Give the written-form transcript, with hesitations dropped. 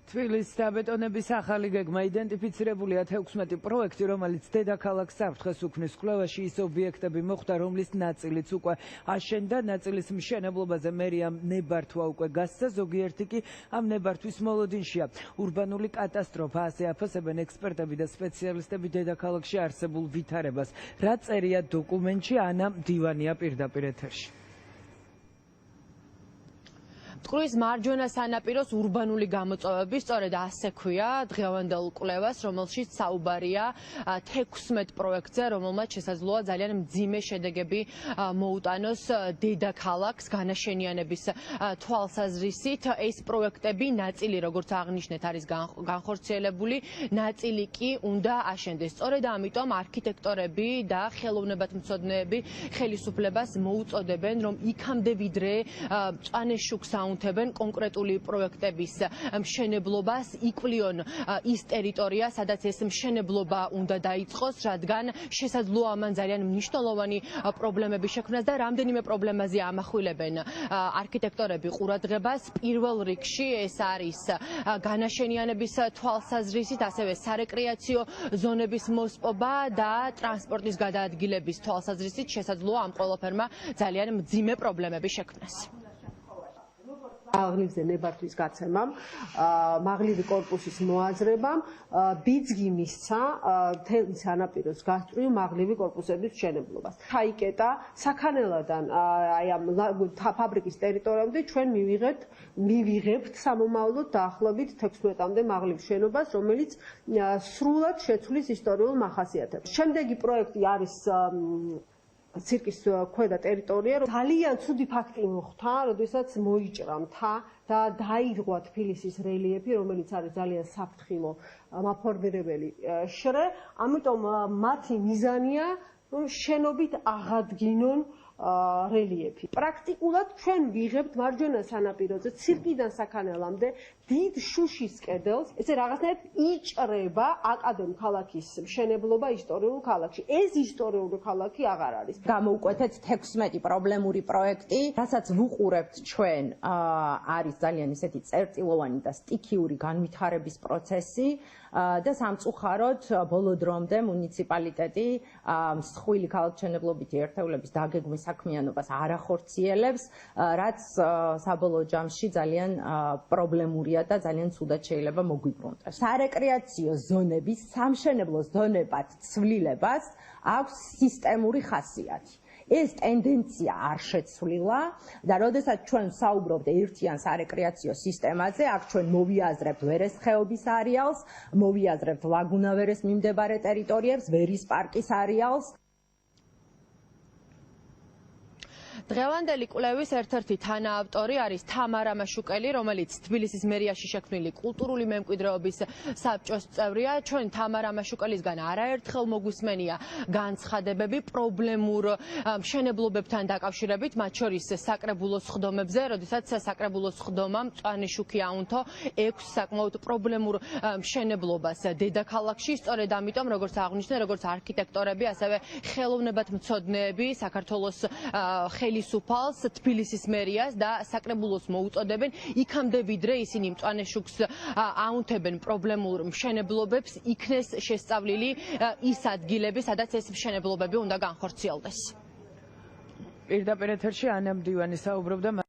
თბილისის დაბეტონების ახალი გეგმა იდენტიფიცირებულია 16 პროექტი, რომელიც დედაქალაქ საფრთხეს უქმნის. კვლევაში ის ობიექტები მოხვდა, რომლის ნაწილიც უკვე აშენდა, ნაწილის მშენებლობაზე მერიამ ნებართვა უკვე გასცა, ზოგიერთი კი ამ ნებართვის მოლოდინშია. ურბანული კატასტროფა, ასე აფასებენ ექსპერტები და სპეციალისტები დედაქალაქში არსებულ ვითარებას. რა წერია დოკუმენტში, ანა მდივანია პირდაპირ ეთერში. მტკვრის მარჯვენა სანაპიროს ურბანული გამოწვევები, სწორედ ასე ქვია დღევანდელ კვლევას, რომელშიც საუბარია 16 პროექტზე, რომელმაც შესაძლოა ძალიან მძიმე შედეგები მოუტანოს დედაქალაქს განაშენიანების თვალსაზრისით. ეს პროექტები ნაწილი, როგორც აღნიშნეთ, არის განხორციელებული, ნაწილი კი უნდა აშენდეს. სწორედ ამიტომ არქიტექტორები და ხელოვნებათმცოდნეები ხელისუფლებას მოუწოდებენ, რომ იქამდე ვიდრე მწვანე შუქს აუნთებენ კონკრეტული პროექტების მშენებლობას, იკვლიონ ის ტერიტორია, სადაც ეს მშენებლობა უნდა დაიწყოს, რადგან შესაძლოა ამან ძალიან მნიშვნელოვანი პრობლემები შექმნას და რამდენიმე პრობლემაზე ამახვილებენ არქიტექტორები ყურადღებას. პირველ რიგში ეს არის განაშენიანების თვალსაზრისით, ასევე სარეკრეაციო ზონების მოსპობა და ტრანსპორტის გადაადგილების თვალსაზრისით შესაძლოა ამ ყველაფერმა ძალიან მძიმე პრობლემები შექმნას. მაღლივზე ნებართვის გაცემამ, მაღლივი კორპუსის მოაზრებამ, ბიძგი მისცა მთელი სანაპიროს გასწვრივ მაღლივი კორპუსების მშენებლობას. ჩაიკეტა საქანელადან აი ამ ფაბრიკის ტერიტორიამდე ჩვენ მივიღებთ სამომავლოდ დაახლოებით 16-მდე მაღლივ შენობას, რომელიც სრულად შეცვლის ისტორიულ მახასიათებს. შემდეგი პროექტი არის ცირკის ქვედა ტერიტორია. ძალიან ცუდი ფაქტი მოხდა, როდესაც მოიჭრა მთა და დაირღვა თბილისის რელიეფი, რომელიც არის ძალიან საფრთხილო მაფორმირებელი შრე. ამიტომ მათი მიზანია, რომ შენობით აღადგინონ რელიეფი. პრაქტიკულად ჩვენ ვიღებთ მარჯვენა სანაპიროზე ცირკიდან საქანელამდე დიდ შუშის კედელს. ესე რაღაცნაირად იჭრება აკადემ ქალაქის მშენებლობა ისტორიულ ქალაქში. ეს ისტორიული ქალაქი აღარ არის. Გამოუკვეთეთ 16 პრობლემური პროექტი, რასაც ვუყურებთ ჩვენ, არის ძალიან ისეთი წერტილოვანი და სტიქიური განვითარების პროცესი და სამწუხაროდ ბოლო დრომდე მუნიციპალიტეტი მსხვილი ქალაქმშენებლობითი ერთეულების დაგეგმვის საქმიანობას არ ახორციელებს, რაც საბოლოო ჯამში ძალიან პრობლემურია და ძალიან ცუდად შეიძლება მოგვიბრუნდეს. სარეკრეაციო ზონების სამშენებლო ზონებად ცვლილებას აქვს სისტემური ხასიათი. ეს ტენდენცია არ შეცვლილა და როდესაც ჩვენ საუბრობთ ერთიან სარეკრეაციო სისტემაზე, აქ ჩვენ მოვიაზრებთ ვერეს ხეობის არეალს, მოვიაზრებთ ლაგუნა ვერეს მიმდებარე ტერიტორიებს, ვერის პარკის არეალს. დღევანდელი კვლევის ერთ-ერთი თანაავტორი არის თამარა მაშუკელი, რომელიც თბილისის მერიაში შექმნილი კულტურული მემკვიდრეობის საბჭოს წევრია. ჩვენ თამარა მაშუკელისგან არაერთხელ მოგვისმენია განცხადებები პრობლემურ მშენებლობებთან დაკავშირებით, მათ შორის საკრებულოს ხდომებზე, როდესაც საკრებულოს ხდომამ მწვანე შუქი აუნთო 6 საკმაოდ პრობლემურ მშენებლობას დედაქალაქში. სწორედ ამიტომ, როგორც აღნიშნე, როგორც არქიტექტორები, ასევე ხელოვნებათმცოდნეები საქართველოს ხელისუფალს, თბილისის მერიას და საკრებულოს მოუწოდებენ, იქამდე ვიდრე ისინი მწვანე შუქს აუნთებენ პრობლემურ მშენებლობებს, იქნეს შესწავლილი ის ადგილები, სადაც ეს მშენებლობები უნდა განხორციელდეს. პირდაპირ ეთერში ანა მდივანი საუბრობდა.